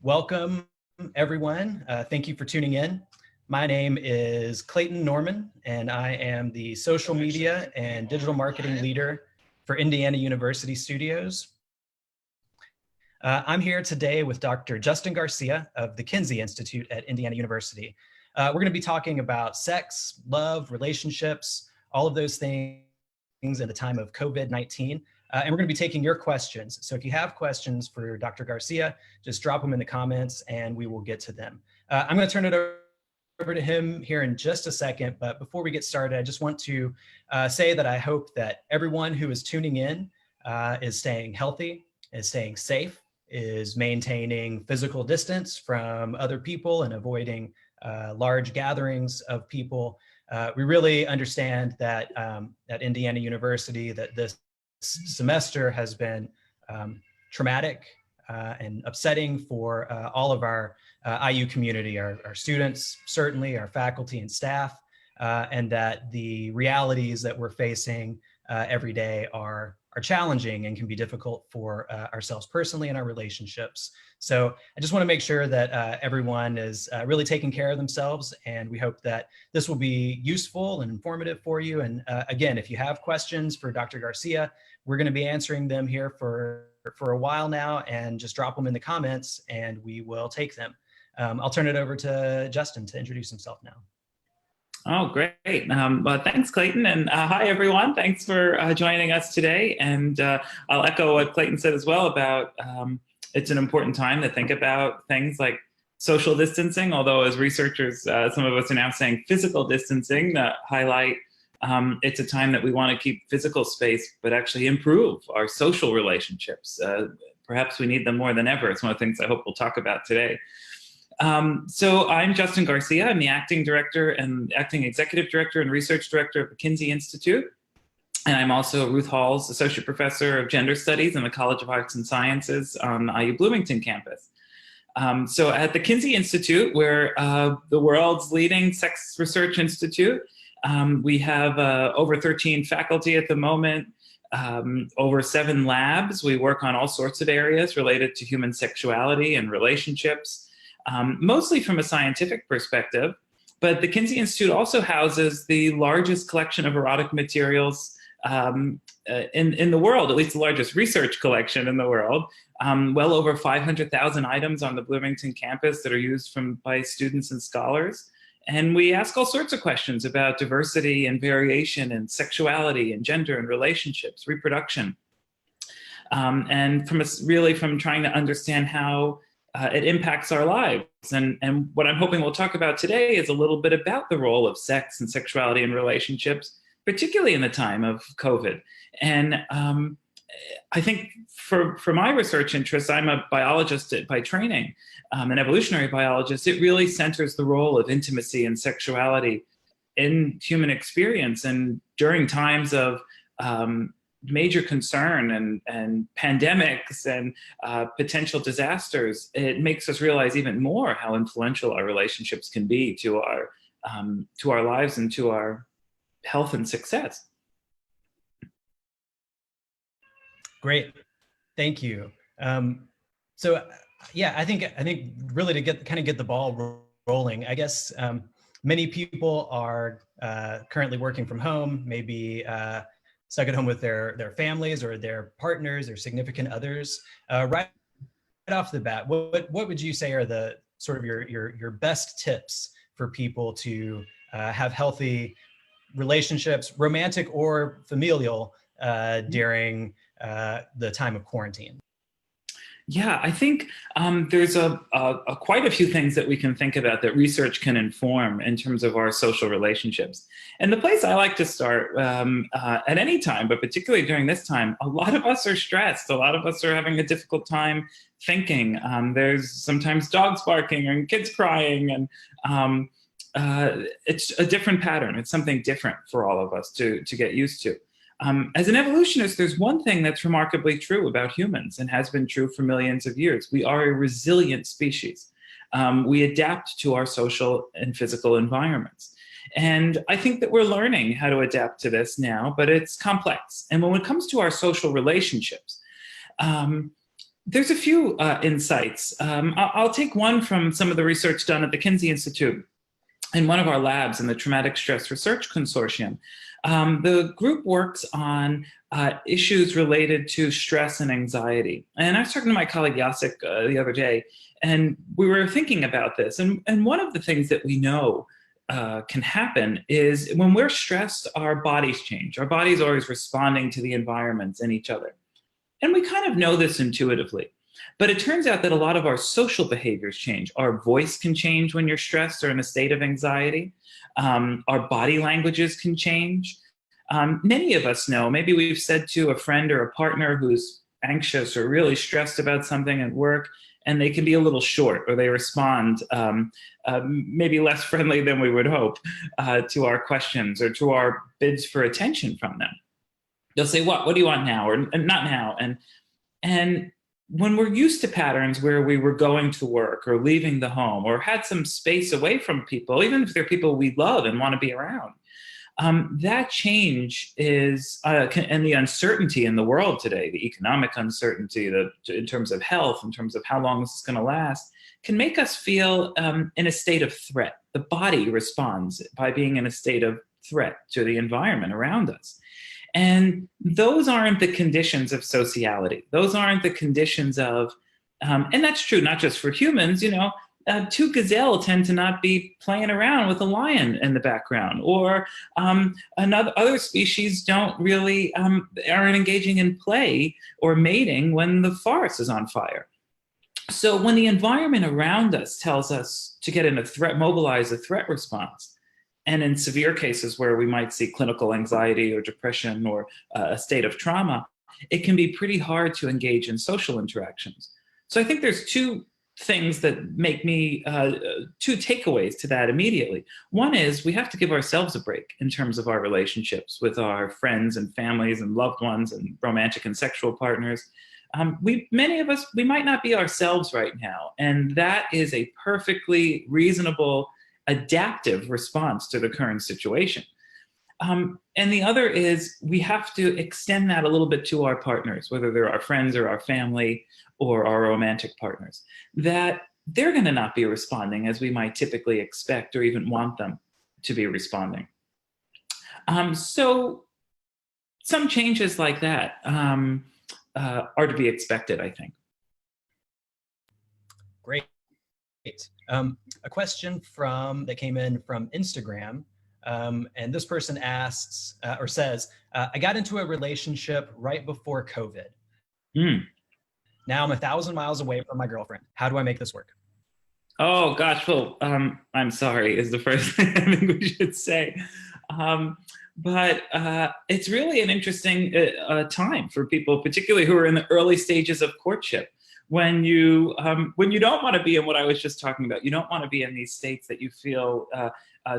Welcome, everyone. Thank you for tuning in. My name is Clayton Norman, and I am the social media and digital marketing leader for Indiana University Studios. I'm here today with Dr. Justin Garcia of the Kinsey Institute at Indiana University. We're going to be talking about sex, love, relationships, all of those things in the time of COVID-19. And we're going to be taking your questions. So if you have questions for Dr. Garcia, just drop them in the comments and we will get to them. I'm going to turn it over to him here in just a second. But before we get started, I just want to say that I hope that everyone who is tuning in is staying healthy, is staying safe, is maintaining physical distance from other people and avoiding large gatherings of people. We really understand that at Indiana University that this semester has been traumatic and upsetting for all of our IU community, our students, certainly our faculty and staff, and that the realities that we're facing every day are challenging and can be difficult for ourselves personally and our relationships. So I just want to make sure that everyone is really taking care of themselves, and we hope that this will be useful and informative for you. And again, if you have questions for Dr. Garcia, we're going to be answering them here for a while now, and just drop them in the comments and we will take them. I'll turn it over to Justin to introduce himself now. Oh, great. Well, thanks, Clayton. And hi, everyone. Thanks for joining us today. And I'll echo what Clayton said as well about it's an important time to think about things like social distancing, although as researchers, some of us are now saying physical distancing that highlight it's a time that we want to keep physical space, but actually improve our social relationships. Perhaps we need them more than ever. It's one of the things I hope we'll talk about today. So I'm Justin Garcia. I'm the acting executive director and research director of the Kinsey Institute. And I'm also Ruth Hall's associate professor of gender studies in the College of Arts and Sciences on the IU Bloomington campus. So at the Kinsey Institute, we're the world's leading sex research institute. We have over 13 faculty at the moment, over 7 labs. We work on all sorts of areas related to human sexuality and relationships. Mostly from a scientific perspective, but the Kinsey Institute also houses the largest collection of erotic materials in the world, at least the largest research collection in the world. Well over 500,000 items on the Bloomington campus that are used by students and scholars. And we ask all sorts of questions about diversity and variation and sexuality and gender and relationships, reproduction. And from trying to understand how it impacts our lives. And what I'm hoping we'll talk about today is a little bit about the role of sex and sexuality in relationships, particularly in the time of COVID. And I think for my research interests, I'm a biologist by training, an evolutionary biologist. It really centers the role of intimacy and sexuality in human experience. And during times of major concern and pandemics and potential disasters, it makes us realize even more how influential our relationships can be to our lives and to our health and success. Great, thank you. So yeah, I think really to get the ball rolling, I guess many people are currently working from home, maybe stuck at home with their families or their partners or significant others. Right off the bat, what would you say are the sort of your best tips for people to have healthy relationships, romantic or familial, during the time of quarantine? Yeah, I think there's quite a few things that we can think about that research can inform in terms of our social relationships. And the place I like to start at any time, but particularly during this time, a lot of us are stressed. A lot of us are having a difficult time thinking. There's sometimes dogs barking and kids crying, and it's a different pattern. It's something different for all of us to get used to. As an evolutionist, there's one thing that's remarkably true about humans and has been true for millions of years. We are a resilient species. We adapt to our social and physical environments. And I think that we're learning how to adapt to this now, but it's complex. And when it comes to our social relationships, There's a few insights. I'll take one from some of the research done at the Kinsey Institute in one of our labs in the Traumatic Stress Research Consortium. The group works on issues related to stress and anxiety. And I was talking to my colleague Jacek the other day, and we were thinking about this. And one of the things that we know can happen is when we're stressed, our bodies change. Our body's always responding to the environments and each other. And we kind of know this intuitively. But it turns out that a lot of our social behaviors change. Our voice can change when you're stressed or in a state of anxiety. Our body languages can change. Many of us know, maybe we've said to a friend or a partner who's anxious or really stressed about something at work, and they can be a little short, or they respond maybe less friendly than we would hope to our questions or to our bids for attention from them. They'll say, what do you want now? Or not now. And when we're used to patterns where we were going to work or leaving the home or had some space away from people, even if they're people we love and want to be around, that change is, and the uncertainty in the world today, the economic uncertainty, in terms of health, in terms of how long this is going to last, can make us feel in a state of threat. The body responds by being in a state of threat to the environment around us. And those aren't the conditions of sociality. Those aren't the conditions of, and that's true not just for humans, two gazelle tend to not be playing around with a lion in the background, or other species don't really aren't engaging in play or mating when the forest is on fire. So when the environment around us tells us to get in mobilize a threat response, and in severe cases where we might see clinical anxiety or depression or a state of trauma, it can be pretty hard to engage in social interactions. So I think there's two things that make me, two takeaways to that immediately. One is we have to give ourselves a break in terms of our relationships with our friends and families and loved ones and romantic and sexual partners. Many of us, we might not be ourselves right now. And that is a perfectly reasonable adaptive response to the current situation. And the other is we have to extend that a little bit to our partners, whether they're our friends or our family or our romantic partners, that they're going to not be responding as we might typically expect or even want them to be responding. So some changes like that are to be expected, I think. Great. A question that came in from Instagram, and this person asks or says, I got into a relationship right before COVID. Now I'm 1,000 miles away from my girlfriend. How do I make this work? Oh gosh, well, I'm sorry is the first thing I think we should say. But it's really an interesting time for people, particularly who are in the early stages of courtship. When you don't want to be in what I was just talking about, you don't want to be in these states that you feel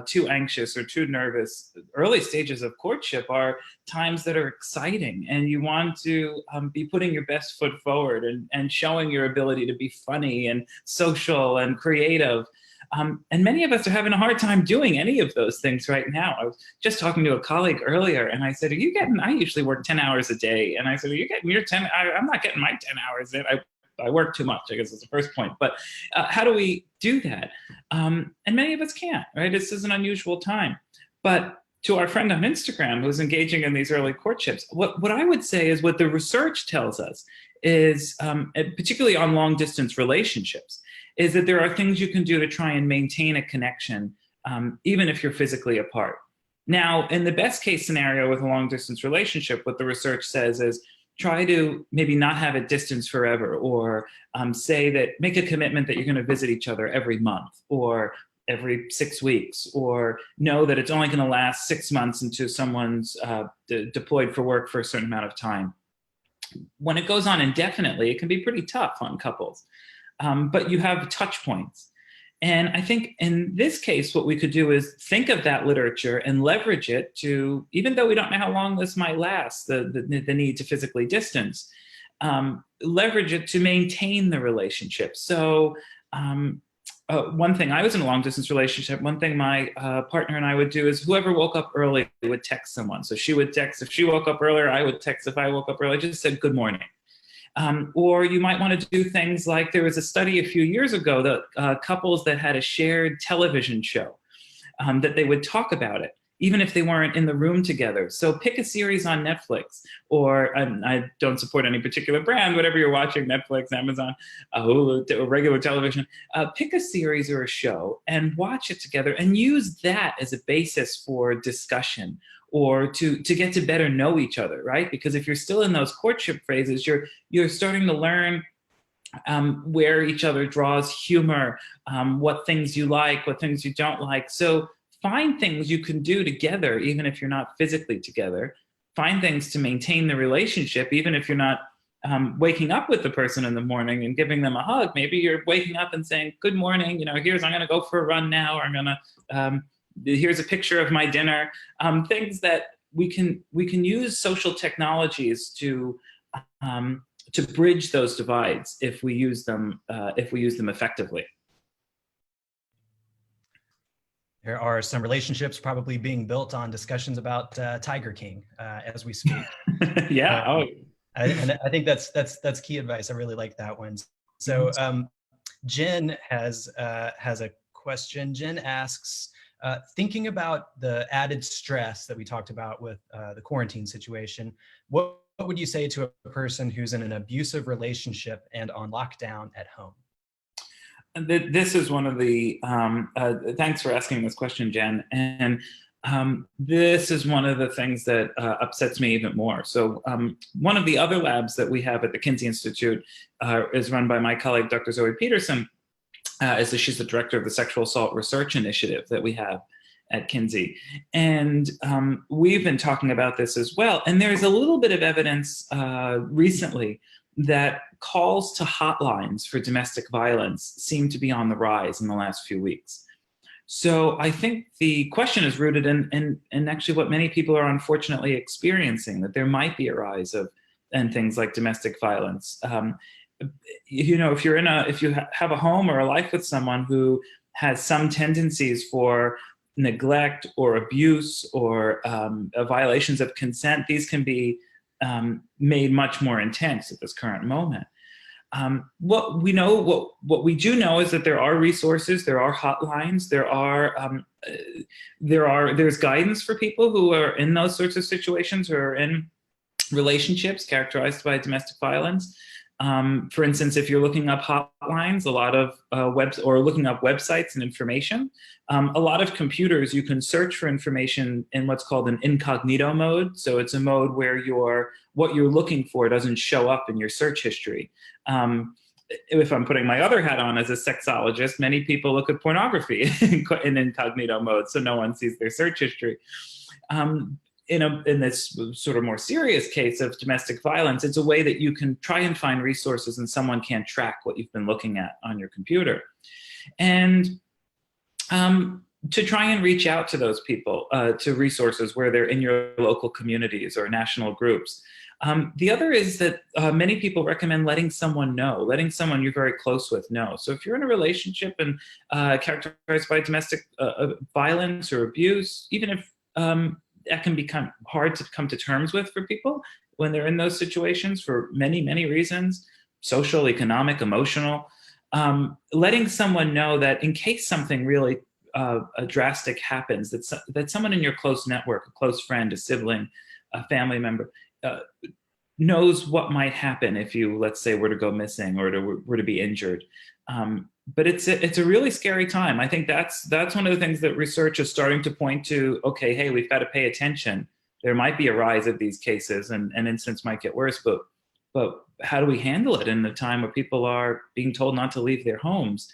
too anxious or too nervous. Early stages of courtship are times that are exciting, and you want to be putting your best foot forward and showing your ability to be funny and social and creative. And many of us are having a hard time doing any of those things right now. I was just talking to a colleague earlier, and I said, I usually work 10 hours a day. And I said, are you getting your 10? I'm not getting my 10 hours in. I work too much, I guess is the first point. But how do we do that? And many of us can't, right? This is an unusual time. But to our friend on Instagram who's engaging in these early courtships, what I would say is what the research tells us is, particularly on long distance relationships, is that there are things you can do to try and maintain a connection, even if you're physically apart. Now, in the best case scenario with a long distance relationship, what the research says is, try to maybe not have it distance forever, or make a commitment that you're going to visit each other every month or every 6 weeks, or know that it's only going to last 6 months until someone's deployed for work for a certain amount of time. When it goes on indefinitely, it can be pretty tough on couples, but you have touch points. And I think in this case, what we could do is think of that literature and leverage it to, even though we don't know how long this might last, the need to physically distance, leverage it to maintain the relationship. So one thing, I was in a long distance relationship. One thing my partner and I would do is whoever woke up early would text someone. So she would text if she woke up earlier, I would text if I woke up early. I just said good morning. Or you might want to do things like, there was a study a few years ago that couples that had a shared television show, that they would talk about it, even if they weren't in the room together. So pick a series on Netflix, or I don't support any particular brand, whatever you're watching, Netflix, Amazon, Hulu, or regular television, pick a series or a show and watch it together and use that as a basis for discussion, or to get to better know each other, right? Because if you're still in those courtship phases, you're starting to learn where each other draws humor, what things you like, what things you don't like. So find things you can do together, even if you're not physically together. Find things to maintain the relationship, even if you're not waking up with the person in the morning and giving them a hug. Maybe you're waking up and saying, good morning, I'm going to go for a run now, or here's a picture of my dinner. Things that we can use social technologies to bridge those divides if we use them effectively. There are some relationships probably being built on discussions about Tiger King as we speak. Yeah. And I think that's key advice. I really like that one. So Jen has a question. Jen asks, thinking about the added stress that we talked about with the quarantine situation, what would you say to a person who's in an abusive relationship and on lockdown at home? This is one of the, thanks for asking this question, Jen. And this is one of the things that upsets me even more. So one of the other labs that we have at the Kinsey Institute is run by my colleague, Dr. Zoe Peterson. She's the director of the Sexual Assault Research Initiative that we have at Kinsey. And we've been talking about this as well. And there's a little bit of evidence recently that calls to hotlines for domestic violence seem to be on the rise in the last few weeks. So I think the question is rooted in actually what many people are unfortunately experiencing, that there might be a rise of things like domestic violence. If you have a home or a life with someone who has some tendencies for neglect or abuse or violations of consent, these can be made much more intense at this current moment. What we do know is that there are resources, there are hotlines, there's guidance for people who are in those sorts of situations, who are in relationships characterized by domestic violence. For instance, if you're looking up hotlines, a lot of looking up websites and information, a lot of computers, you can search for information in what's called an incognito mode. So it's a mode where what you're looking for doesn't show up in your search history. If I'm putting my other hat on as a sexologist, many people look at pornography in incognito mode, so no one sees their search history. In this sort of more serious case of domestic violence, it's a way that you can try and find resources and someone can't track what you've been looking at on your computer. And to try and reach out to those people, to resources where they're in your local communities or national groups. The other is that many people recommend letting someone you're very close with know. So if you're in a relationship and characterized by domestic violence or abuse, even if that can become hard to come to terms with for people when they're in those situations for many, many reasons, social, economic, emotional, letting someone know that in case something really drastic happens, that someone in your close network, a close friend, a sibling, a family member, knows what might happen if you, let's say, were to go missing or were to be injured. But it's a really scary time. I think that's one of the things that research is starting to point to. Okay, hey, we've got to pay attention. There might be a rise of these cases, and incidents might get worse. But how do we handle it in the time where people are being told not to leave their homes?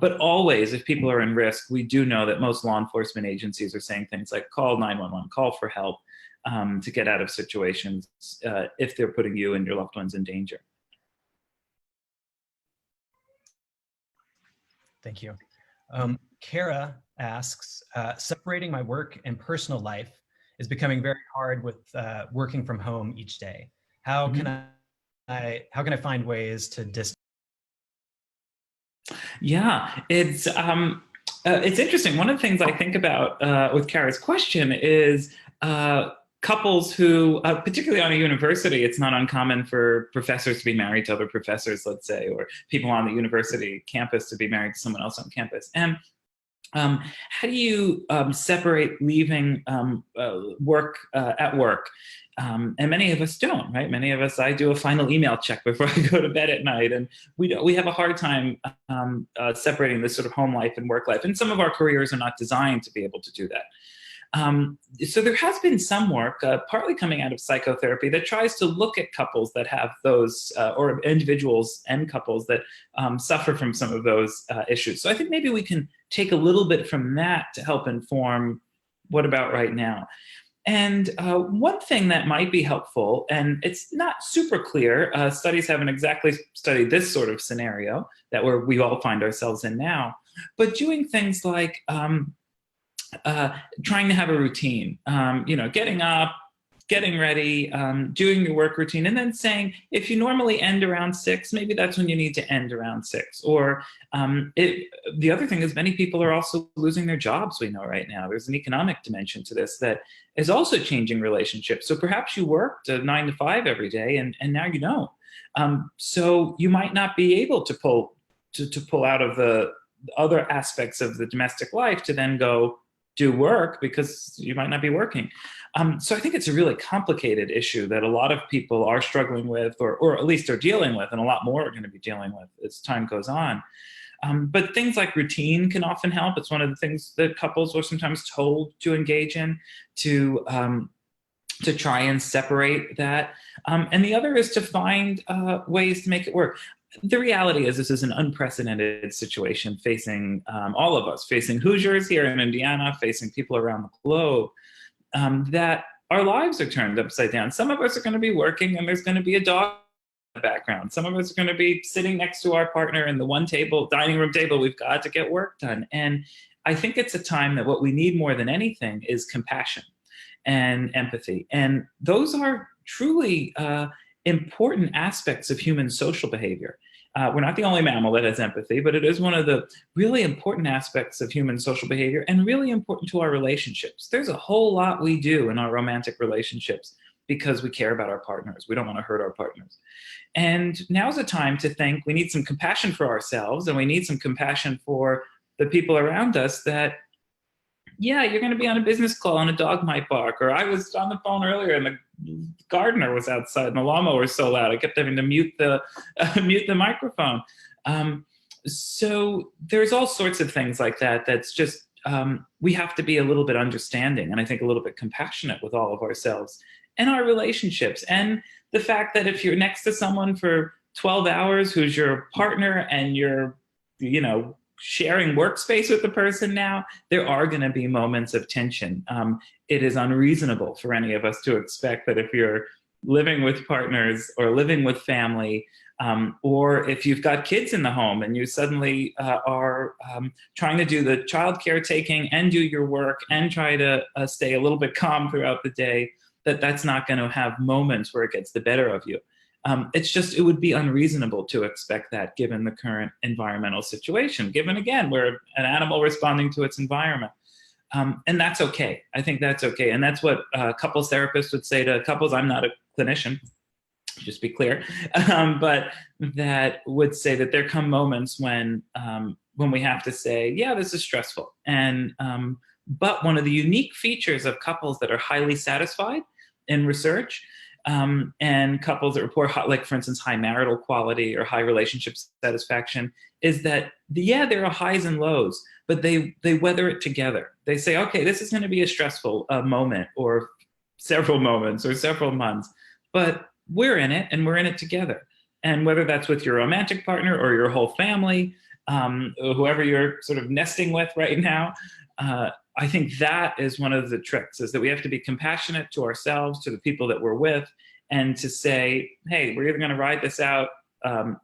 But always, if people are in risk, we do know that most law enforcement agencies are saying things like call 911, call for help to get out of situations if they're putting you and your loved ones in danger. Thank you. Kara asks, separating my work and personal life is becoming very hard with working from home each day. How can I find ways to distance? Yeah, it's interesting. One of the things I think about with Kara's question is couples who, particularly on a university, it's not uncommon for professors to be married to other professors, let's say, or people on the university campus to be married to someone else on campus. And how do you separate leaving work at work? And many of us don't, right? Many of us, I do a final email check before I go to bed at night, and we have a hard time separating this sort of home life and work life. And some of our careers are not designed to be able to do that. So there has been some work, partly coming out of psychotherapy, that tries to look at couples that have those, or individuals and couples that suffer from some of those issues. So I think maybe we can take a little bit from that to help inform what about right now. And one thing that might be helpful, and it's not super clear, studies haven't exactly studied this sort of scenario that we all find ourselves in now, but doing things like trying to have a routine, getting up, getting ready, doing your work routine, and then saying, if you normally end around 6, maybe that's when you need to end around 6. Or the other thing is many people are also losing their jobs, we know right now. There's an economic dimension to this that is also changing relationships. So perhaps you worked 9 to 5 every day, and now you don't. So you might not be able to pull out of the other aspects of the domestic life to then go do work because you might not be working. So I think it's a really complicated issue that a lot of people are struggling with, or at least are dealing with, and a lot more are going to be dealing with as time goes on. But things like routine can often help. It's one of the things that couples are sometimes told to engage in, to try and separate that. And the other is to find ways to make it work. The reality is this is an unprecedented situation facing all of us, facing Hoosiers here in Indiana, facing people around the globe, that our lives are turned upside down. Some of us are going to be working and there's going to be a dog in the background. Some of us are going to be sitting next to our partner in the one table, dining room table. We've got to get work done. And I think it's a time that what we need more than anything is compassion and empathy. And those are truly important aspects of human social behavior. We're not the only mammal that has empathy, but it is one of the really important aspects of human social behavior and really important to our relationships. There's a whole lot we do in our romantic relationships because we care about our partners. We don't want to hurt our partners. And now's the time to think we need some compassion for ourselves, and we need some compassion for the people around us that, yeah, you're going to be on a business call and a dog might bark. Or I was on the phone earlier and the gardener was outside and the lawnmower was so loud I kept having to mute the microphone. So there's all sorts of things like that. That's just, we have to be a little bit understanding, and I think a little bit compassionate with all of ourselves and our relationships. And the fact that if you're next to someone for 12 hours who's your partner and you're, sharing workspace with the person now, there are going to be moments of tension. It is unreasonable for any of us to expect that if you're living with partners or living with family, or if you've got kids in the home and you suddenly are trying to do the child care taking and do your work and try to stay a little bit calm throughout the day, that's not going to have moments where it gets the better of you. It would be unreasonable to expect that given the current environmental situation, given, again, we're an animal responding to its environment. And that's okay. I think that's okay. And that's what couples therapists would say to couples. I'm not a clinician, just be clear, but that would say that there come moments when we have to say, yeah, this is stressful. And but one of the unique features of couples that are highly satisfied in research, and couples that report, like for instance, high marital quality or high relationship satisfaction, is that there are highs and lows, but they weather it together. They say, okay, this is going to be a stressful moment or several moments or several months, but we're in it and we're in it together. And whether that's with your romantic partner or your whole family, whoever you're sort of nesting with right now, I think that is one of the tricks, is that we have to be compassionate to ourselves, to the people that we're with, and to say, hey, we're either going to ride this out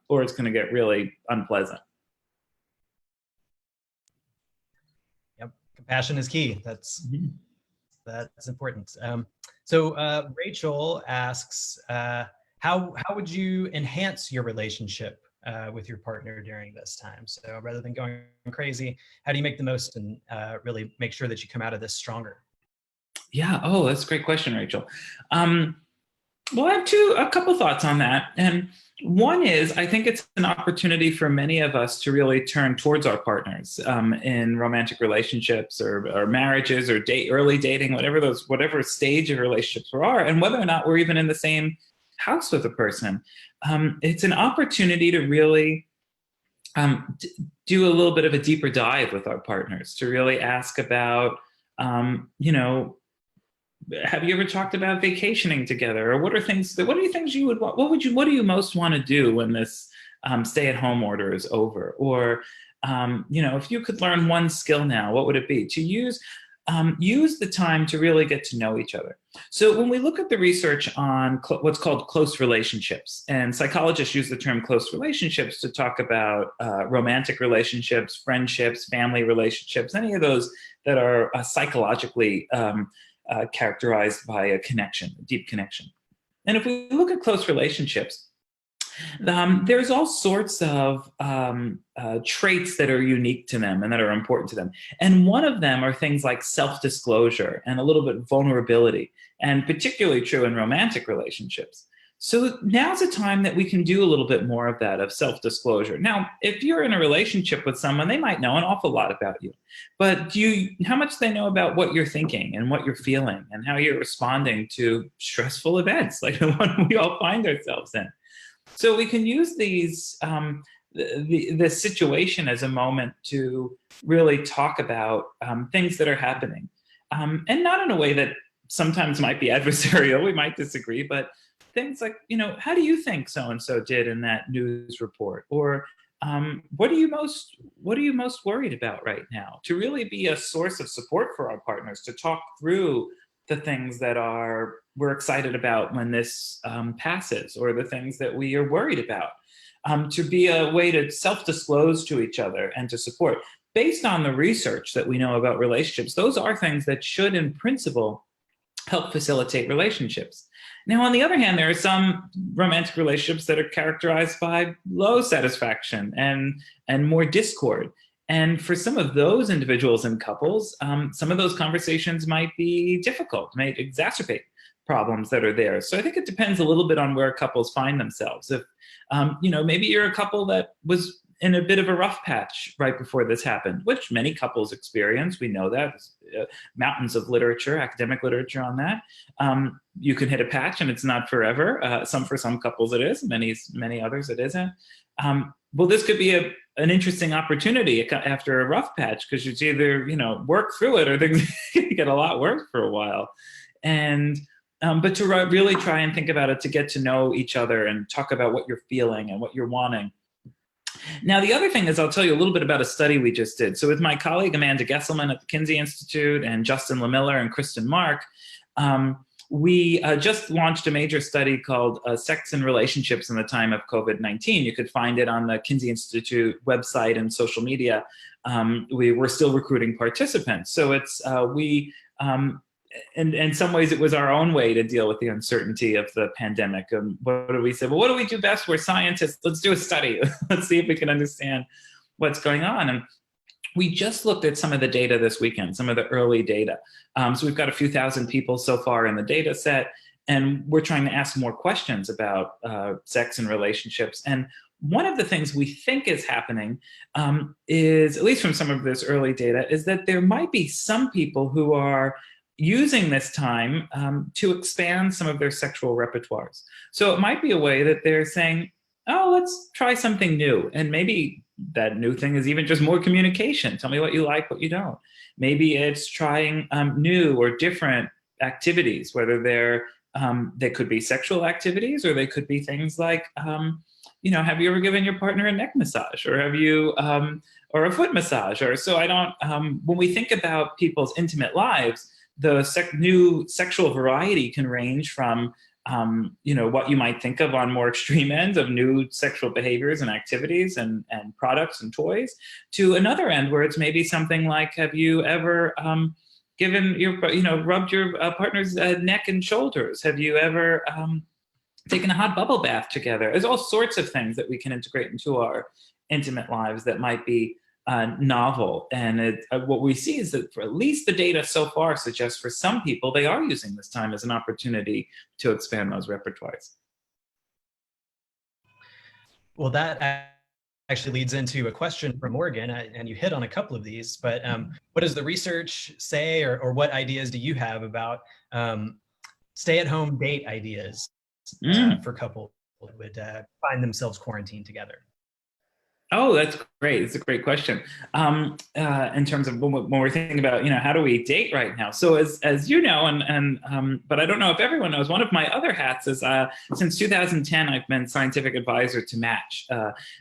or it's going to get really unpleasant. Yep, compassion is key. That's important. So Rachel asks, how would you enhance your relationship with your partner during this time? So rather than going crazy, how do you make the most and really make sure that you come out of this stronger? Yeah. Oh, that's a great question, Rachel. Um, well, I have a couple thoughts on that. And one is, I think it's an opportunity for many of us to really turn towards our partners in romantic relationships or marriages or early dating, whatever stage of relationships we are, and whether or not we're even in the same house with a person. It's an opportunity to really do a little bit of a deeper dive with our partners, to really ask about, you know, have you ever talked about vacationing together, or what are things you would want? What do you most want to do when this stay-at-home order is over? Or, if you could learn one skill now, what would it be? To use the time to really get to know each other. So when we look at the research on what's called close relationships, and psychologists use the term close relationships to talk about romantic relationships, friendships, family relationships, any of those that are psychologically characterized by a connection, a deep connection. And if we look at close relationships, there's all sorts of traits that are unique to them and that are important to them. And one of them are things like self-disclosure and a little bit vulnerability, and particularly true in romantic relationships. So now's a time that we can do a little bit more of that, of self-disclosure. Now, if you're in a relationship with someone, they might know an awful lot about you, but how much they know about what you're thinking and what you're feeling and how you're responding to stressful events like the one we all find ourselves in. So we can use the situation as a moment to really talk about things that are happening, and not in a way that sometimes might be adversarial. We might disagree, but things like, how do you think so and so did in that news report, or what are you most worried about right now? To really be a source of support for our partners, to talk through the things that we're excited about when this passes, or the things that we are worried about, to be a way to self-disclose to each other and to support. Based on the research that we know about relationships, those are things that should, in principle, help facilitate relationships. Now, on the other hand, there are some romantic relationships that are characterized by low satisfaction and more discord. And for some of those individuals and couples, some of those conversations might be difficult, might exacerbate problems that are there. So I think it depends a little bit on where couples find themselves. If, maybe you're a couple that was in a bit of a rough patch right before this happened, which many couples experience. We know that. Mountains of literature, academic literature on that. You can hit a patch and it's not forever. For some couples it is, many others it isn't. Well, this could be an interesting opportunity after a rough patch, because you either work through it, or things get a lot worse for a while. And but to really try and think about it, to get to know each other and talk about what you're feeling and what you're wanting. Now, the other thing is, I'll tell you a little bit about a study we just did. So with my colleague, Amanda Gesselman at the Kinsey Institute, and Justin Lamiller and Kristen Mark, we just launched a major study called Sex and Relationships in the Time of COVID-19. You could find it on the Kinsey Institute website and social media. We're still recruiting participants. So it's, in some ways, it was our own way to deal with the uncertainty of the pandemic. And what do we say? Well, what do we do best? We're scientists. Let's do a study. Let's see if we can understand what's going on. And we just looked at some of the data this weekend, some of the early data. So we've got a few thousand people so far in the data set, and we're trying to ask more questions about sex and relationships. And one of the things we think is happening is, at least from some of this early data, is that there might be some people who are using this time to expand some of their sexual repertoires. So it might be a way that they're saying, oh, let's try something new. And maybe that new thing is even just more communication. Tell me what you like, what you don't. Maybe it's trying new or different activities, whether they could be sexual activities, or they could be things like, have you ever given your partner a neck massage, or have you, or a foot massage? Or so when we think about people's intimate lives, the new sexual variety can range from what you might think of on more extreme ends of new sexual behaviors and activities and products and toys, to another end where it's maybe something like, have you ever rubbed your partner's neck and shoulders? Have you ever taken a hot bubble bath together? There's all sorts of things that we can integrate into our intimate lives that might be novel. And what we see is that for at least the data so far suggests for some people, they are using this time as an opportunity to expand those repertoires. Well, that actually leads into a question from Morgan, and you hit on a couple of these, but what does the research say, or what ideas do you have about stay-at-home date ideas for couples who would find themselves quarantined together? Oh, that's great. It's a great question. In terms of when we're thinking about, how do we date right now? So as you know, but I don't know if everyone knows, one of my other hats is since 2010, I've been scientific advisor to Match.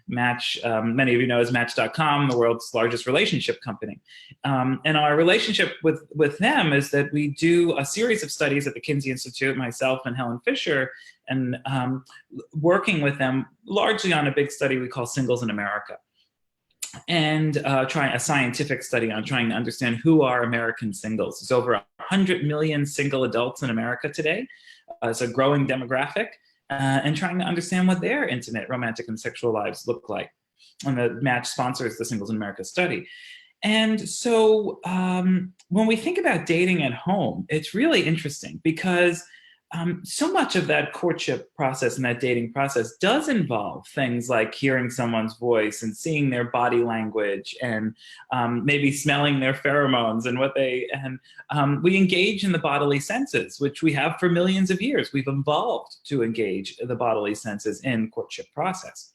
Match, many of you know, is Match.com, the world's largest relationship company. And our relationship with them is that we do a series of studies at the Kinsey Institute, myself and Helen Fisher, and working with them largely on a big study we call Singles in America. And trying a scientific study on trying to understand who are American singles. There's over 100 million single adults in America today. It's a growing demographic, and trying to understand what their intimate, romantic, and sexual lives look like. And the Match sponsors the Singles in America study. And so when we think about dating at home, it's really interesting because so much of that courtship process and that dating process does involve things like hearing someone's voice and seeing their body language and maybe smelling their pheromones and we engage in the bodily senses, which we have for millions of years. We've evolved to engage the bodily senses in courtship process.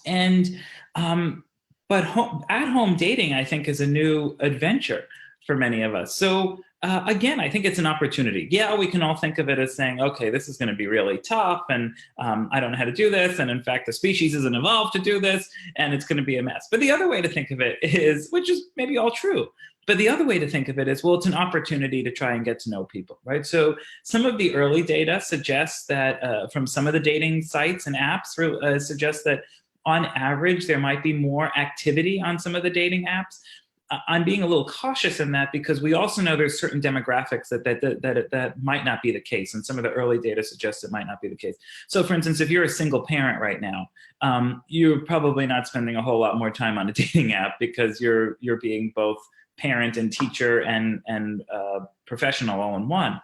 And but at-home dating, I think, is a new adventure for many of us. So again, I think it's an opportunity. Yeah, we can all think of it as saying, okay, this is going to be really tough, and I don't know how to do this, and in fact, the species isn't evolved to do this, and it's going to be a mess. But the other way to think of it is, which is maybe all true, but the other way to think of it is, well, it's an opportunity to try and get to know people, right? So some of the early data suggests that from some of the dating sites and apps suggests that on average, there might be more activity on some of the dating apps. I'm being a little cautious in that because we also know there's certain demographics that might not be the case, and some of the early data suggests it might not be the case. So, for instance, if you're a single parent right now, you're probably not spending a whole lot more time on a dating app because you're being both parent and teacher and professional all in one.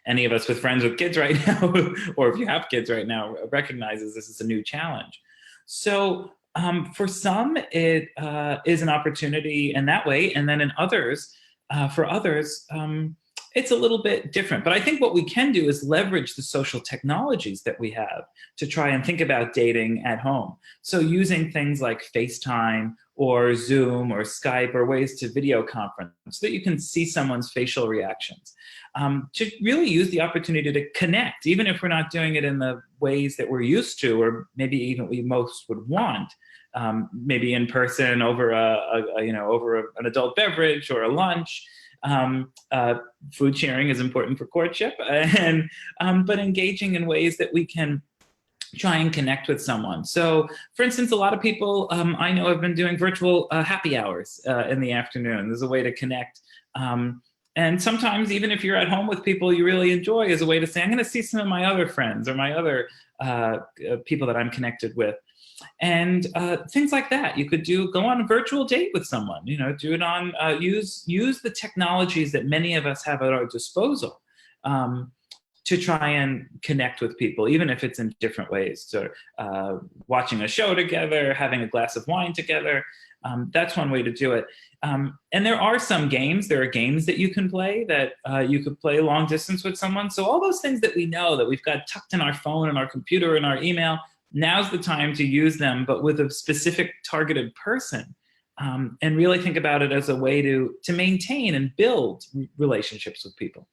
Any of us with friends with kids right now, or if you have kids right now, recognizes this is a new challenge. So for some, it is an opportunity in that way. And then in others, for others, it's a little bit different. But I think what we can do is leverage the social technologies that we have to try and think about dating at home. So using things like FaceTime or Zoom or Skype or ways to video conference so that you can see someone's facial reactions. To really use the opportunity to connect, even if we're not doing it in the ways that we're used to, or maybe even we most would want, maybe in person over over an adult beverage or a lunch. Food sharing is important for courtship, and but engaging in ways that we can try and connect with someone. So, for instance, a lot of people I know have been doing virtual happy hours in the afternoon. There's a way to connect. And sometimes, even if you're at home with people you really enjoy, as a way to say, I'm going to see some of my other friends or my other people that I'm connected with. And things like that. You could go on a virtual date with someone, do it on, use the technologies that many of us have at our disposal to try and connect with people, even if it's in different ways. So watching a show together, having a glass of wine together, that's one way to do it. And there are some games. There are games that you can play that you could play long distance with someone. So all those things that we know that we've got tucked in our phone and our computer and our email, now's the time to use them, but with a specific targeted person, and really think about it as a way to maintain and build relationships with people.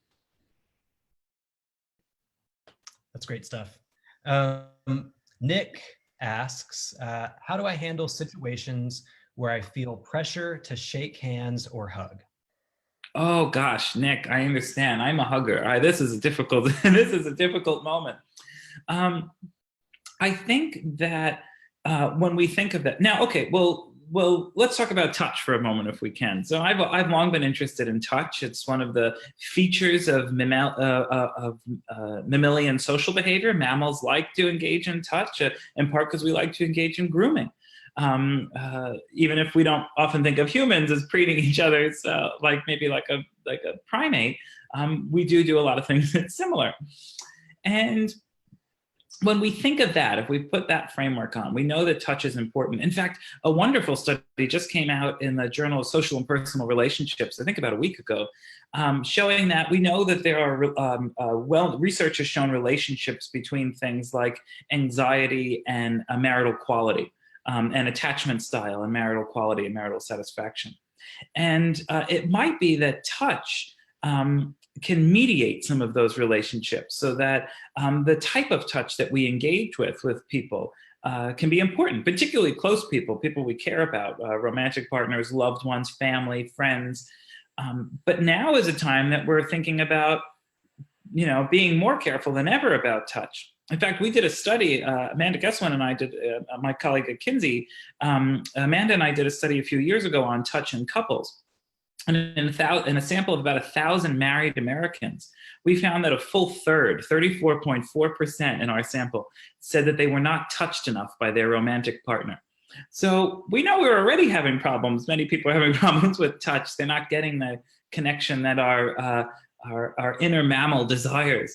That's great stuff. Nick asks, how do I handle situations where I feel pressure to shake hands or hug? Oh gosh, Nick, I understand. I'm a hugger. This is a difficult moment. I think that when we think of that now, okay, well, let's talk about touch for a moment if we can. So I've long been interested in touch. It's one of the features of mammalian social behavior. Mammals like to engage in touch, in part because we like to engage in grooming. even if we don't often think of humans as treating each other like maybe like a primate, we do a lot of things that's similar. And when we think of that, if we put that framework on, we know that touch is important. In fact, a wonderful study just came out in the Journal of Social and Personal Relationships, I think about a week ago, showing that we know that there are, research has shown relationships between things like anxiety and marital quality, and attachment style and marital quality and marital satisfaction. And it might be that touch can mediate some of those relationships, so that the type of touch that we engage with people can be important, particularly close people we care about, romantic partners, loved ones, family, friends. But now is a time that we're thinking about, being more careful than ever about touch. In fact, we did a study, Amanda Guesswin and I did, my colleague at Kinsey, Amanda and I did a study a few years ago on touch in couples. And in a sample of about 1,000 married Americans, we found that a full third, 34.4% in our sample, said that they were not touched enough by their romantic partner. So we know we're already having problems. Many people are having problems with touch. They're not getting the connection that our inner mammal desires.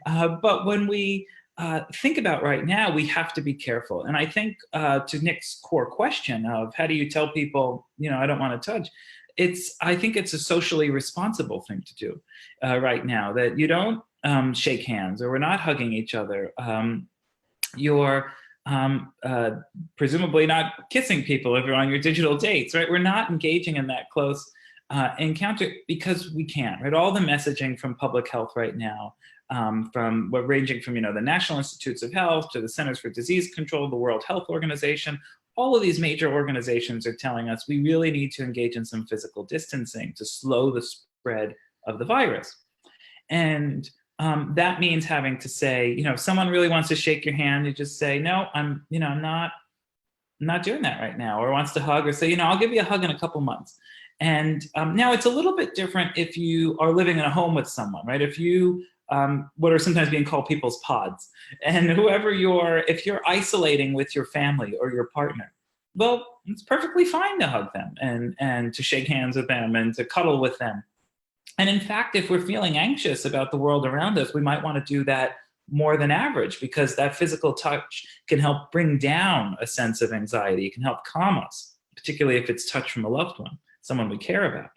But when we think about right now, we have to be careful. And I think to Nick's core question of how do you tell people, I don't want to touch, I think it's a socially responsible thing to do right now, that you don't shake hands, or we're not hugging each other. You're presumably not kissing people if you're on your digital dates, right? We're not engaging in that close encounter because we can't, right? All the messaging from public health right now, ranging from, the National Institutes of Health to the Centers for Disease Control, the World Health Organization, all of these major organizations are telling us we really need to engage in some physical distancing to slow the spread of the virus. And that means having to say, if someone really wants to shake your hand, you just say, no, I'm not doing that right now, or wants to hug, or say, I'll give you a hug in a couple months. And now it's a little bit different if you are living in a home with someone, right? If you what are sometimes being called people's pods, and if you're isolating with your family or your partner, well, it's perfectly fine to hug them and to shake hands with them and to cuddle with them. And in fact, if we're feeling anxious about the world around us, we might want to do that more than average, because that physical touch can help bring down a sense of anxiety. It can help calm us, particularly if it's touch from a loved one, someone we care about.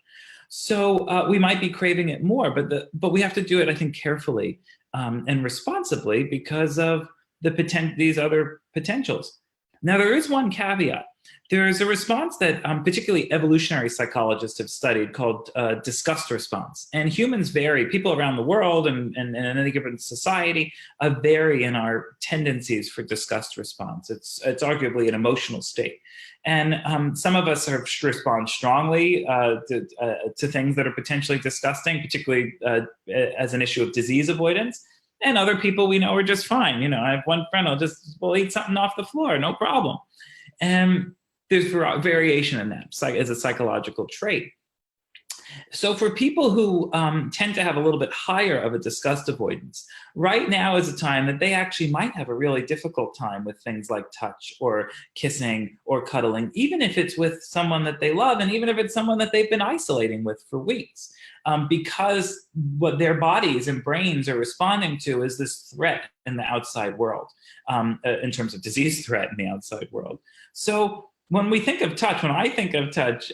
So we might be craving it more, but we have to do it, I think, carefully and responsibly because of these other potentials. Now, there is one caveat. There is a response that particularly evolutionary psychologists have studied called disgust response. And humans vary. People around the world and in any given society vary in our tendencies for disgust response. It's arguably an emotional state. And some of us respond strongly to things that are potentially disgusting, particularly as an issue of disease avoidance. And other people we know are just fine. I have one friend we'll eat something off the floor, no problem. And there's variation in that as a psychological trait. So for people who tend to have a little bit higher of a disgust avoidance, right now is a time that they actually might have a really difficult time with things like touch or kissing or cuddling, even if it's with someone that they love, and even if it's someone that they've been isolating with for weeks, because what their bodies and brains are responding to is this threat in the outside world, in terms of disease threat in the outside world. So when we think of touch, when I think of touch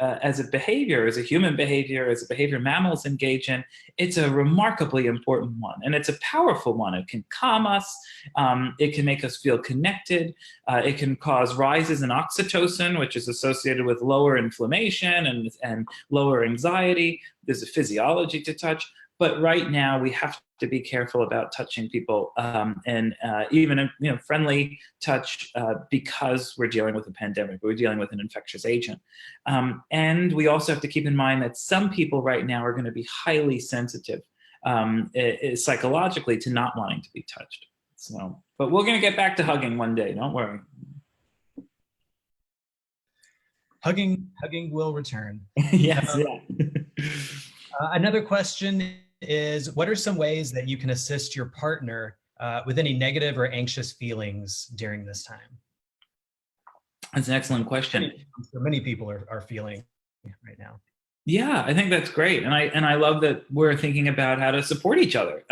as a behavior, as a human behavior, as a behavior mammals engage in, it's a remarkably important one. And it's a powerful one. It can calm us. It can make us feel connected. It can cause rises in oxytocin, which is associated with lower inflammation and lower anxiety. There's a physiology to touch. But right now, we have to be careful about touching people, and even friendly touch, because we're dealing with a pandemic. We're dealing with an infectious agent, and we also have to keep in mind that some people right now are going to be highly sensitive psychologically to not wanting to be touched. So, but we're going to get back to hugging one day. Don't worry. Hugging will return. Yes. Yeah. Another question is, what are some ways that you can assist your partner with any negative or anxious feelings during this time? That's an excellent question. So many people are feeling right now. Yeah, I think that's great, and I love that we're thinking about how to support each other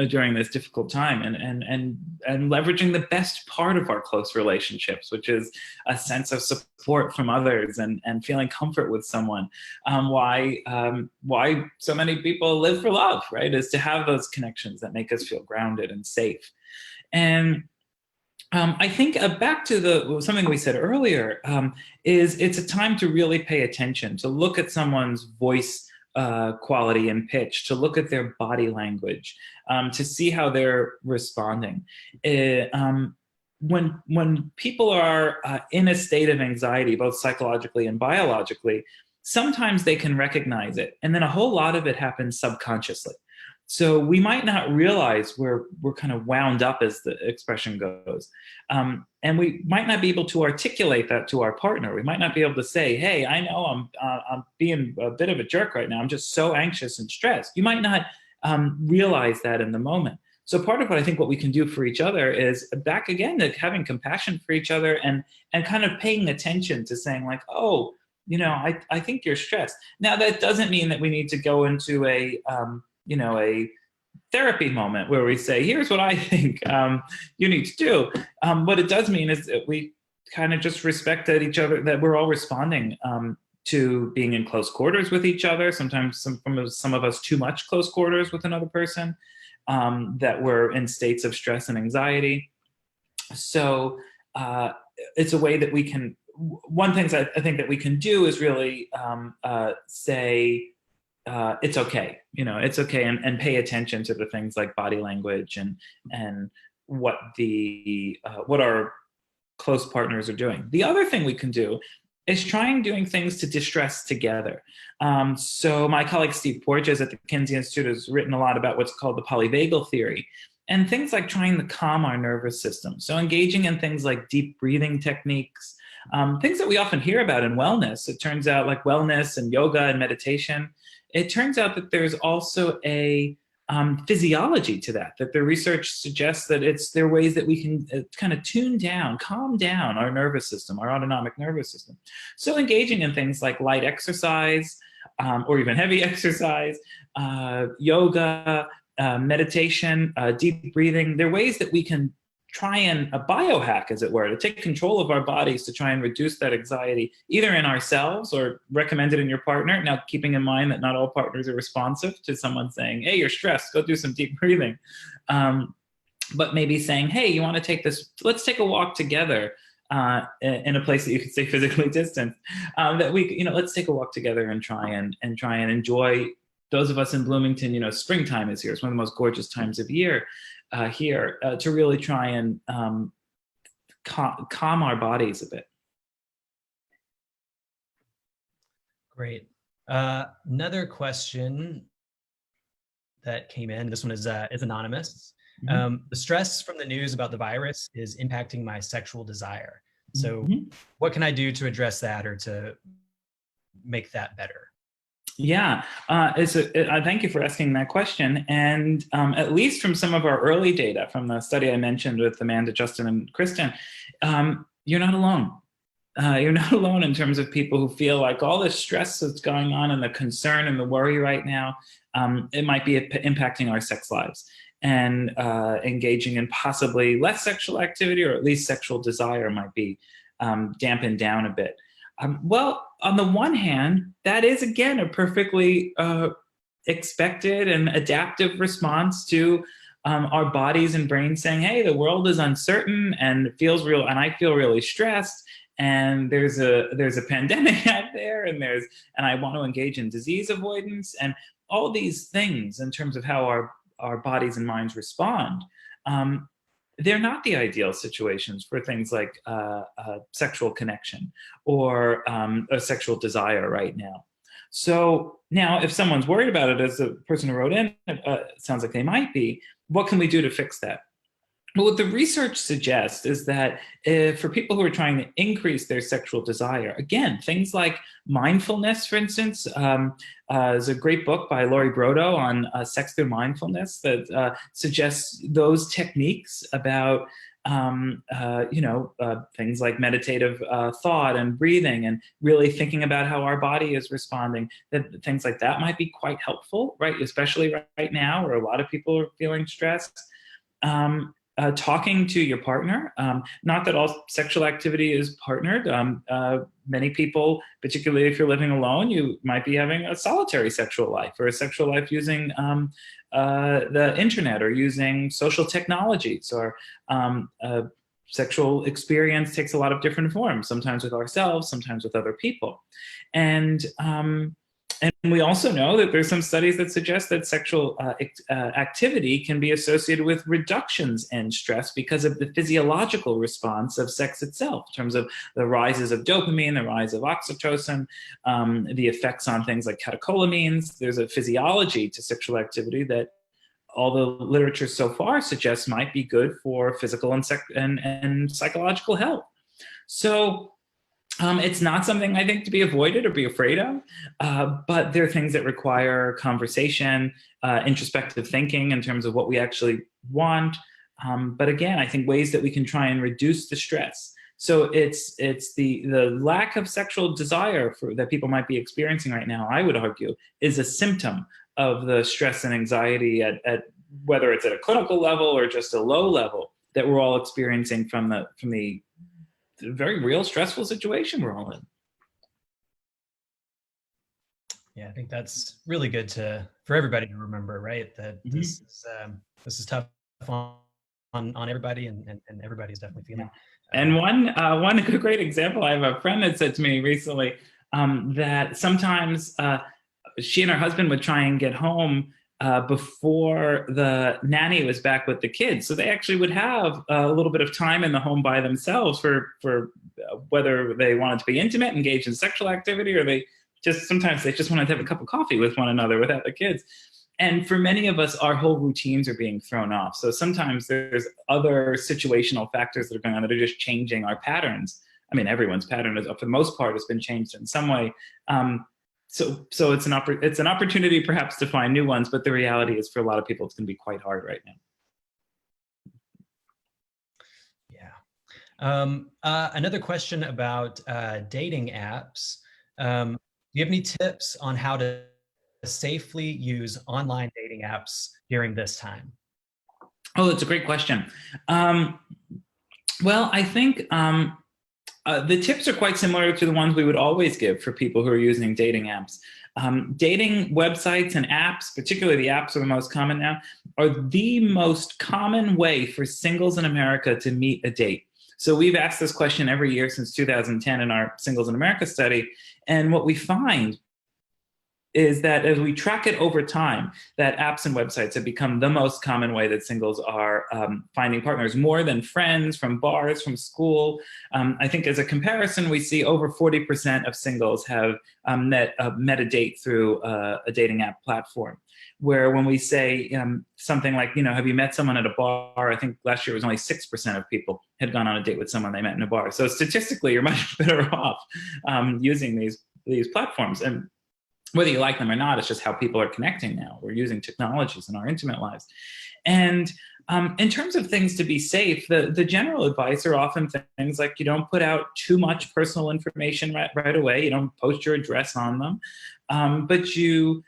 during this difficult time, and leveraging the best part of our close relationships, which is a sense of support from others and feeling comfort with someone. Why so many people live for love, right? Is to have those connections that make us feel grounded and safe. And I think back to something we said earlier, is it's a time to really pay attention, to look at someone's voice quality and pitch, to look at their body language, to see how they're responding. When people are in a state of anxiety, both psychologically and biologically, sometimes they can recognize it, and then a whole lot of it happens subconsciously. So we might not realize we're kind of wound up, as the expression goes. And we might not be able to articulate that to our partner. We might not be able to say, hey, I know I'm being a bit of a jerk right now. I'm just so anxious and stressed. You might not realize that in the moment. So part of what we can do for each other is back again to having compassion for each other, and kind of paying attention to saying like, oh, I think you're stressed. Now, that doesn't mean that we need to go into a therapy moment where we say, here's what I think you need to do. What it does mean is that we kind of just respect that each other, that we're all responding to being in close quarters with each other. Sometimes some of us too much close quarters with another person, that we're in states of stress and anxiety. So it's a way that we can, one thing I think that we can do is really say, it's okay, it's okay, and pay attention to the things like body language and what our close partners are doing. The other thing we can do is trying doing things to distress together. So my colleague Steve Porges at the Kinsey Institute has written a lot about what's called the polyvagal theory, and things like trying to calm our nervous system. So engaging in things like deep breathing techniques, things that we often hear about in wellness. It turns out, like wellness and yoga and meditation, it turns out that there's also a physiology to that the research suggests that there are ways that we can kind of calm down our nervous system, our autonomic nervous system. So engaging in things like light exercise, or even heavy exercise, yoga, meditation, deep breathing, they're ways that we can try and biohack, as it were, to take control of our bodies to try and reduce that anxiety, either in ourselves or recommended in your partner. Now, keeping in mind that not all partners are responsive to someone saying, hey, you're stressed, go do some deep breathing. But maybe saying, hey, you want to take this, let's take a walk together in a place that you can stay physically distant. That we, let's take a walk together and try and enjoy. Those of us in Bloomington, springtime is here. It's one of the most gorgeous times of year. Here to really try and calm our bodies a bit. Great. Another question that came in. This one is anonymous. Mm-hmm. The stress from the news about the virus is impacting my sexual desire. So, what can I do to address that or to make that better? Yeah, thank you for asking that question. And at least from some of our early data, from the study I mentioned with Amanda, Justin, and Kristen, you're not alone. You're not alone in terms of people who feel like all this stress that's going on and the concern and the worry right now, it might be impacting our sex lives and engaging in possibly less sexual activity, or at least sexual desire might be dampened down a bit. Well, on the one hand, that is, again, a perfectly expected and adaptive response to our bodies and brains saying, hey, the world is uncertain and it feels real, and I feel really stressed, and there's a pandemic out there, and I want to engage in disease avoidance, and all these things in terms of how our bodies and minds respond. They're not the ideal situations for things like sexual connection or a sexual desire right now. So now, if someone's worried about it, as the person who wrote in, it sounds like they might be, what can we do to fix that? Well, what the research suggests is that for people who are trying to increase their sexual desire, again, things like mindfulness, for instance, there's a great book by Laurie Brodo on sex through mindfulness that suggests those techniques about things like meditative thought and breathing, and really thinking about how our body is responding. That things like that might be quite helpful, right? Especially right now, where a lot of people are feeling stressed. Talking to your partner, not that all sexual activity is partnered. Many people, particularly if you're living alone, you might be having a solitary sexual life, or a sexual life using the internet or using social technologies, or sexual experience takes a lot of different forms, sometimes with ourselves, sometimes with other people. And we also know that there's some studies that suggest that sexual activity can be associated with reductions in stress because of the physiological response of sex itself, in terms of the rises of dopamine, the rise of oxytocin, the effects on things like catecholamines. There's a physiology to sexual activity that all the literature so far suggests might be good for physical and psychological health. So it's not something I think to be avoided or be afraid of, but there are things that require conversation, introspective thinking in terms of what we actually want. But again, I think ways that we can try and reduce the stress. So it's the lack of sexual desire that people might be experiencing right now, I would argue, is a symptom of the stress and anxiety at whether it's at a clinical level or just a low level that we're all experiencing from the very real stressful situation we're all in. Yeah, I think that's really good for everybody to remember, right? That this is tough on everybody, and everybody's definitely feeling. And one great example, I have a friend that said to me recently that sometimes she and her husband would try and get home before the nanny was back with the kids. So they actually would have a little bit of time in the home by themselves for whether they wanted to be intimate, engage in sexual activity, or sometimes they just wanted to have a cup of coffee with one another without the kids. And for many of us, our whole routines are being thrown off. So sometimes there's other situational factors that are going on that are just changing our patterns. I mean, everyone's pattern, for the most part, has been changed in some way. So it's an opportunity perhaps to find new ones, but the reality is for a lot of people, it's going to be quite hard right now. Yeah. Another question about dating apps. Do you have any tips on how to safely use online dating apps during this time? Oh, that's a great question. Well, I think the tips are quite similar to the ones we would always give for people who are using dating apps. Dating websites and apps, particularly the apps are the most common now, are the most common way for singles in America to meet a date. So we've asked this question every year since 2010 in our Singles in America study. And what we find is that as we track it over time, that apps and websites have become the most common way that singles are finding partners, more than friends, from bars, from school. I think as a comparison, we see over 40% of singles have met a date through a dating app platform. Where when we say something like, have you met someone at a bar? I think last year it was only 6% of people had gone on a date with someone they met in a bar. So statistically, you're much better off using these platforms. And whether you like them or not, it's just how people are connecting now. We're using technologies in our intimate lives. And in terms of things to be safe, the general advice are often things like you don't put out too much personal information right away. You don't post your address on them. But you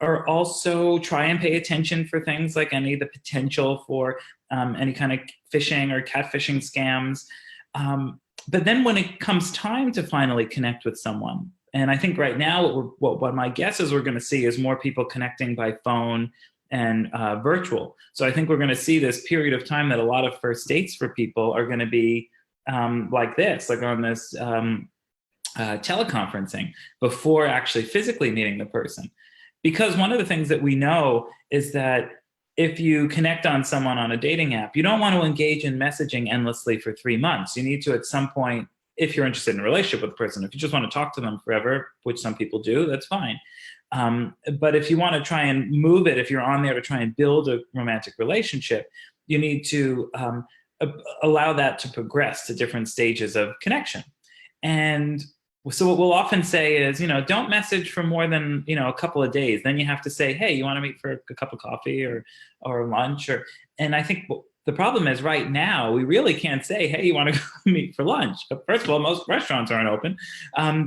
or also try and pay attention for things like any of the potential for any kind of phishing or catfishing scams. But then when it comes time to finally connect with someone, and I think right now what my guess is we're going to see is more people connecting by phone and virtual. So I think we're going to see this period of time that a lot of first dates for people are going to be like this, like on this teleconferencing before actually physically meeting the person. Because one of the things that we know is that if you connect on someone on a dating app, you don't want to engage in messaging endlessly for 3 months. You need to, at some point, if you're interested in a relationship with a person, if you just want to talk to them forever, which some people do, that's fine. But if you want to try and move it, if you're on there to try and build a romantic relationship, you need to allow that to progress to different stages of connection. And so what we'll often say is, don't message for more than, a couple of days. Then you have to say, hey, you want to meet for a cup of coffee or lunch? And I think The problem is right now, we really can't say, hey, you want to go meet for lunch? First of all, most restaurants aren't open,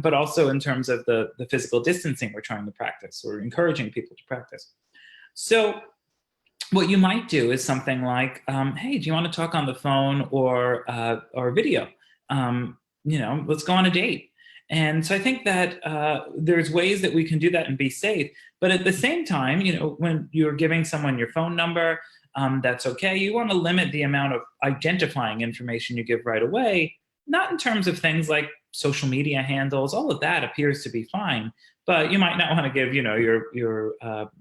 but also in terms of the physical distancing we're trying to practice, or encouraging people to practice. So what you might do is something like, hey, do you want to talk on the phone or video? Let's go on a date. And so I think that there's ways that we can do that and be safe. But at the same time, when you're giving someone your phone number, that's okay. You want to limit the amount of identifying information you give right away, not in terms of things like social media handles. All of that appears to be fine. But you might not want to give, your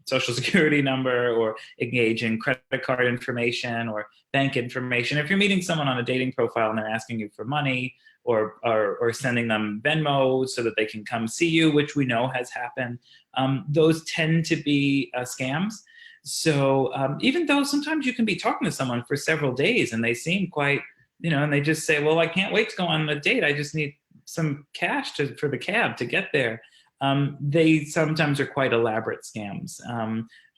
social security number, or engage in credit card information or bank information. If you're meeting someone on a dating profile and they're asking you for money, or sending them Venmo so that they can come see you, which we know has happened, those tend to be scams. So even though sometimes you can be talking to someone for several days and they seem quite, and they just say, well, I can't wait to go on a date. I just need some cash for the cab to get there. They sometimes are quite elaborate scams.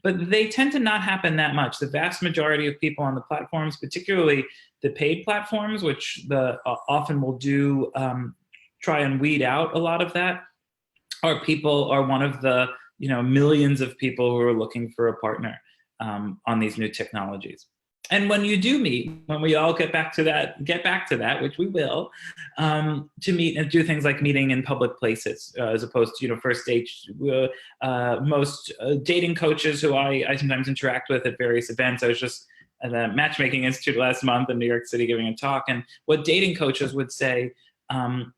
But they tend to not happen that much. The vast majority of people on the platforms, particularly the paid platforms, which often will do try and weed out a lot of that, are one of the millions of people who are looking for a partner on these new technologies. And when you do meet, when we all get back to that, which we will, to meet and do things like meeting in public places, as opposed to first dates. Most dating coaches who I sometimes interact with at various events. I was just at the Matchmaking Institute last month in New York City giving a talk, and what dating coaches would say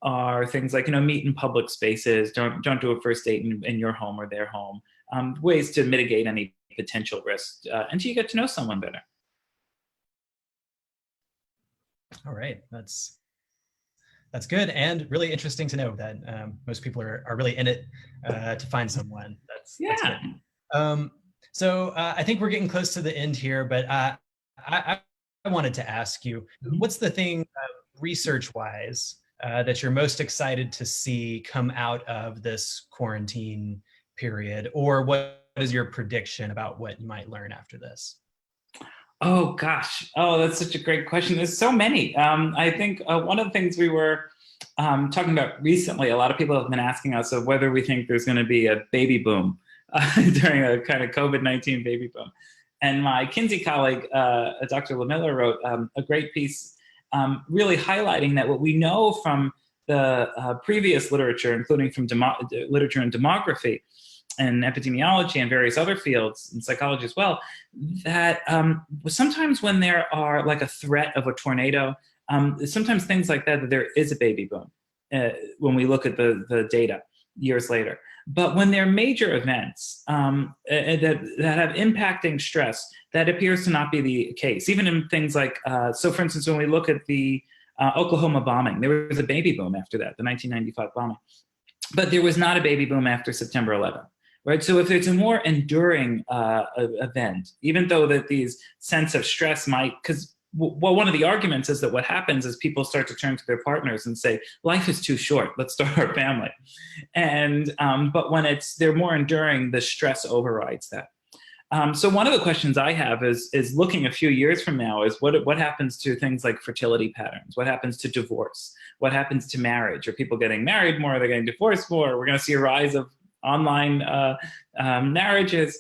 are things like, meet in public spaces. Don't do a first date in your home or their home. Ways to mitigate any potential risk until you get to know someone better. All right, that's good, and really interesting to know that most people are really in it to find someone. That's good. So I think we're getting close to the end here, but I wanted to ask you, what's the thing research-wise that you're most excited to see come out of this quarantine period, or what is your prediction about what you might learn after this? Oh gosh, that's such a great question. There's so many. I think one of the things we were talking about recently, a lot of people have been asking us of whether we think there's going to be a baby boom during a kind of COVID-19 baby boom. And my Kinsey colleague, Dr. LaMiller, wrote a great piece really highlighting that what we know from the previous literature, including from literature in demography and epidemiology and various other fields, and psychology as well, that sometimes when there are like a threat of a tornado, sometimes things like that there is a baby boom when we look at the data years later. But when there are major events that have impacting stress, that appears to not be the case. Even in things like, so for instance, when we look at the Oklahoma bombing, there was a baby boom after that, the 1995 bombing. But there was not a baby boom after September 11th. Right. So if it's a more enduring event, even though that these sense of stress might, because one of the arguments is that what happens is people start to turn to their partners and say, life is too short, let's start our family. And but when they're more enduring, the stress overrides that. So one of the questions I have is looking a few years from now is what happens to things like fertility patterns? What happens to divorce? What happens to marriage? Are people getting married more? Are they getting divorced more? We're going to see a rise of online marriages.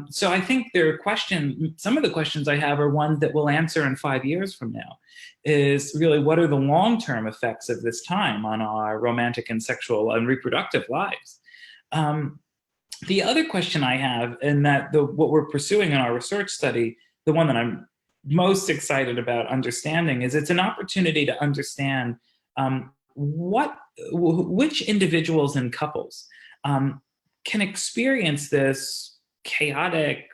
So I think some of the questions I have are ones that we'll answer in 5 years from now, is really what are the long-term effects of this time on our romantic and sexual and reproductive lives? The other question I have, and that what we're pursuing in our research study, the one that I'm most excited about understanding, is it's an opportunity to understand which individuals and couples can experience this chaotic,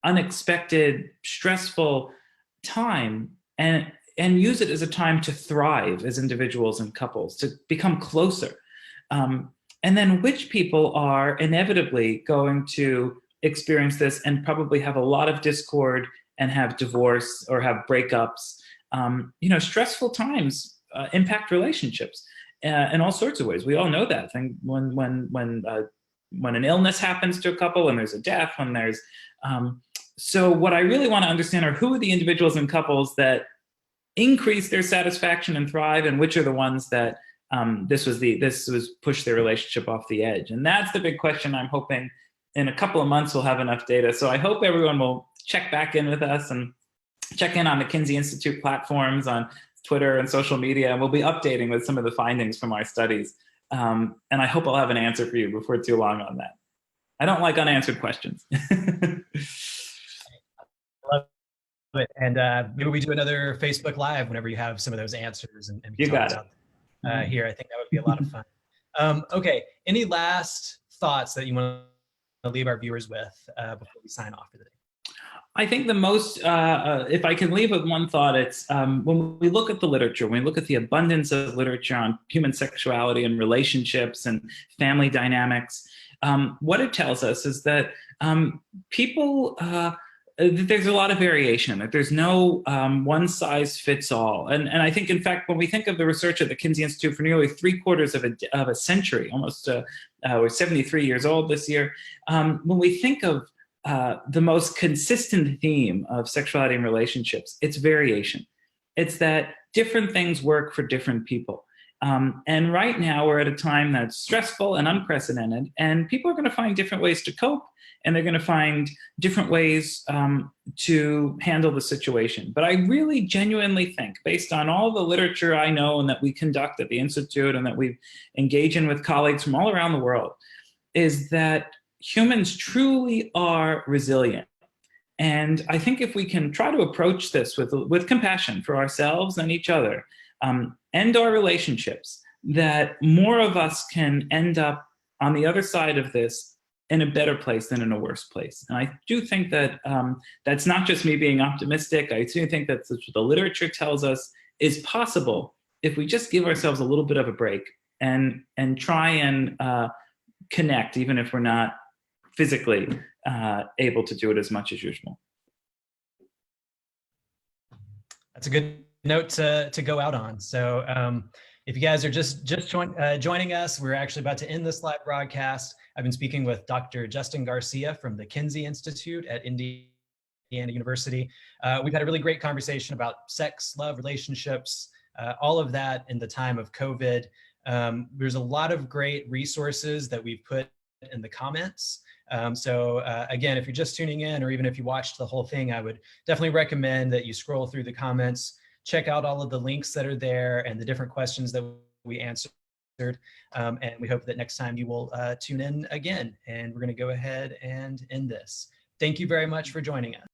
unexpected, stressful time and use it as a time to thrive as individuals and couples, to become closer. And then which people are inevitably going to experience this and probably have a lot of discord and have divorce or have breakups. Stressful times impact relationships in all sorts of ways. We all know that thing when an illness happens to a couple, when there's a death, when there's So what I really want to understand are who are the individuals and couples that increase their satisfaction and thrive, and which are the ones that this was push their relationship off the edge. And that's the big question. I'm hoping in a couple of months we'll have enough data. So I hope everyone will check back in with us and check in on the Kinsey Institute platforms on Twitter and social media, and we'll be updating with some of the findings from our studies. And I hope I'll have an answer for you before too long on that. I don't like unanswered questions. Love it. And maybe we do another Facebook Live whenever you have some of those answers, and we You can talk got about here. I think that would be a lot of fun. Okay, any last thoughts that you want to leave our viewers with before we sign off for the day? I think the most, if I can leave with one thought, it's when we look at the literature, when we look at the abundance of literature on human sexuality and relationships and family dynamics, what it tells us is that people, there's a lot of variation, that there's no one size fits all. And I think, in fact, when we think of the research at the Kinsey Institute for nearly 3/4 of a century, almost, we're 73 years old this year, when we think of the most consistent theme of sexuality and relationships, it's variation. It's that different things work for different people. And right now we're at a time that's stressful and unprecedented, and people are going to find different ways to cope, and they're going to find different ways to handle the situation. But I really genuinely think, based on all the literature I know and that we conduct at the Institute and that we engage in with colleagues from all around the world, is that humans truly are resilient. And I think if we can try to approach this with compassion for ourselves and each other, and our relationships, that more of us can end up on the other side of this in a better place than in a worse place. And I do think that that's not just me being optimistic. I do think that what the literature tells us is possible if we just give ourselves a little bit of a break and try and connect, even if we're not physically able to do it as much as usual. That's a good note to go out on. So if you guys are just joining us, we're actually about to end this live broadcast. I've been speaking with Dr. Justin Garcia from the Kinsey Institute at Indiana University. We've had a really great conversation about sex, love, relationships, all of that in the time of COVID. There's a lot of great resources that we've put in the comments. So again, if you're just tuning in, or even if you watched the whole thing, I would definitely recommend that you scroll through the comments, check out all of the links that are there and the different questions that we answered. And we hope that next time you will tune in again. And we're going to go ahead and end this. Thank you very much for joining us.